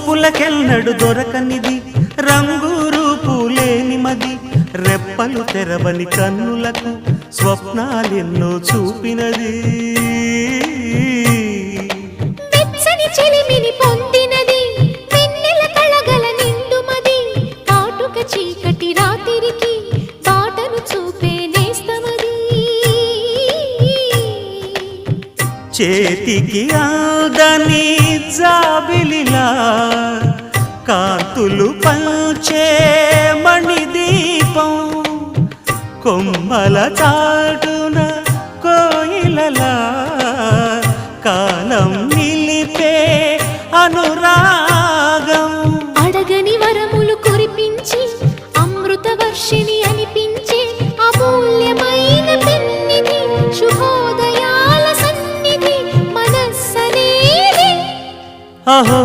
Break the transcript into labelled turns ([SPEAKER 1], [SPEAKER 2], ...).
[SPEAKER 1] చూపులకెన్నడు దొరకనిది రంగు రూపు లేని మది రెప్పలు తెరవని కన్నులకు స్వప్నాలెన్నో చూపినది
[SPEAKER 2] వెచ్చని చెలిమిని పొందినది వెన్నెల కళగల నిండుమది కాటుక చీకటి రాత్రికి బాటను చూపే నేస్తమది
[SPEAKER 1] చేతికి ఆదని జాబిలిలా కాంతులు పంచే మణిదీపం కొమ్మల చాటున కోయిలలా కాలం నిలిపే అనురాగం
[SPEAKER 2] అడగని వరములు కురిపించి అమృత వర్షిణి అనిపించే అమూల్యమైన పెన్నిధి శుభోదయాల సన్నిధి మనస్సనేది
[SPEAKER 1] అహో